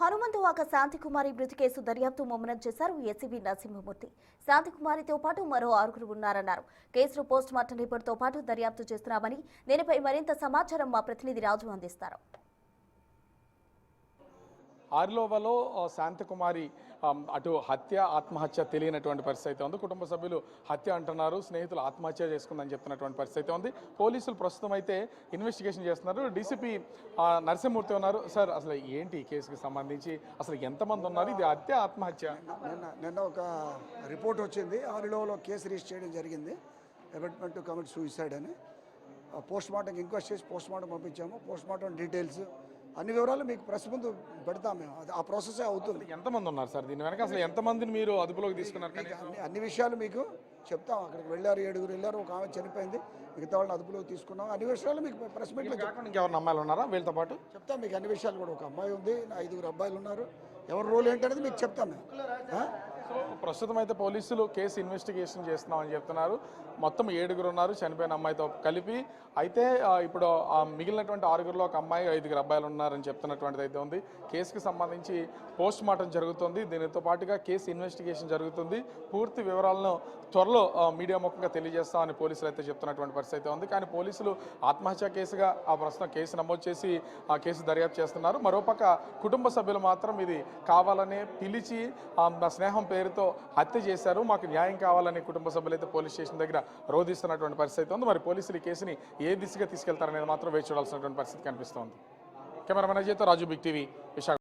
హనుమంతువాక శాంతికుమారి మృతి కేసు దర్యాప్తు ముమ్మరం చేశారు ఏసీబీ నరసింహమూర్తి. శాంతికుమారితో పాటు మరో 6 ఉన్నారన్నారు. కేసులో పోస్ట్ మార్టం రిపోర్టుతో పాటు దర్యాప్తు చేస్తున్నామని, దీనిపై మరింత సమాచారం మా ప్రతినిధి రాజు అందిస్తారు. ఆర్లోవలో శాంతకుమారి అటు హత్య ఆత్మహత్య తెలియనటువంటి పరిస్థితి అయితే ఉంది. కుటుంబ సభ్యులు హత్య అంటున్నారు, స్నేహితులు ఆత్మహత్య చేసుకుందని చెప్తున్నటువంటి పరిస్థితి అయితే ఉంది. పోలీసులు ప్రస్తుతం అయితే ఇన్వెస్టిగేషన్ చేస్తున్నారు. డీసీపీ నరసింహమూర్తి ఉన్నారు. సార్, అసలు ఏంటి ఈ కేసుకి సంబంధించి అసలు ఎంతమంది ఉన్నారు? ఇది హత్య ఆత్మహత్య? నిన్న ఒక రిపోర్ట్ వచ్చింది. ఆర్లోవలో కేసు రిజిస్టర్ చేయడం జరిగింది. అబెట్మెంట్ టు కమిట్ సూసైడ్ అని. పోస్ట్ మార్టం ఇంక్వెస్ట్ చేసి పోస్ట్ మార్టం పంపించాము. పోస్ట్ మార్టం డీటెయిల్స్ అన్ని వివరాలు మీకు ప్రెస్ ముందు పెడతాం. మేము ఆ ప్రాసెస్ అవుతుంది. ఎంతమంది ఉన్నారు సార్ దీని వెనక? అసలు ఎంతమందిని మీరు అదుపులోకి తీసుకున్నారు? అన్ని విషయాలు మీకు చెప్తాం. అక్కడికి వెళ్ళారు, 7 వెళ్ళారు, ఒక ఆమె చనిపోయింది, మిగతా వాళ్ళని అదుపులోకి తీసుకున్నాం. అన్ని విషయాలు మీకు ప్రెస్ మీట్లో చెప్తాం. ఇంకెవరు అమ్మాయిలు ఉన్నారా వీళ్ళతో పాటు? చెప్తాం మీకు అన్ని విషయాలు కూడా. ఒక అమ్మాయి ఉంది, 5 అబ్బాయిలు ఉన్నారు. ఎవరి రోల్ ఏంటనేది మీకు చెప్తాం మేము. సో ప్రస్తుతం అయితే పోలీసులు కేసు ఇన్వెస్టిగేషన్ చేస్తున్నామని చెప్తున్నారు. మొత్తం 7 ఉన్నారు చనిపోయిన అమ్మాయితో కలిపి. అయితే ఇప్పుడు మిగిలినటువంటి 6లో ఒక అమ్మాయి, 5 అబ్బాయిలు ఉన్నారని చెప్తున్నటువంటిది అయితే ఉంది. కేసుకి సంబంధించి పోస్ట్ మార్టం జరుగుతుంది. దీనితో పాటుగా కేసు ఇన్వెస్టిగేషన్ జరుగుతుంది. పూర్తి వివరాలను త్వరలో మీడియా ముఖంగా తెలియజేస్తామని పోలీసులు అయితే చెప్తున్నటువంటి పరిస్థితి అయితే ఉంది. కానీ పోలీసులు ఆత్మహత్య కేసుగా ప్రస్తుతం కేసు నమోదు చేసి ఆ కేసు దర్యాప్తు చేస్తున్నారు. మరోపక్క కుటుంబ సభ్యులు మాత్రం ఇది కావాలనే పిలిచి స్నేహం పేరుతో హత్య చేశారు, మాకు న్యాయం కావాలని కుటుంబ సభ్యులు అయితే పోలీస్ స్టేషన్ దగ్గర రోధిస్తున్నటువంటి పరిస్థితి ఉంది. మరి పోలీసులు ఈ కేసుని ఏ దిశగా తీసుకెళ్తారనేది మాత్రం వేచి చూడాల్సినటువంటి పరిస్థితి కనిపిస్తోంది. కెమెరామెన్ అజయ్తో రాజు, బిగ్ టీవీ, విశాఖ.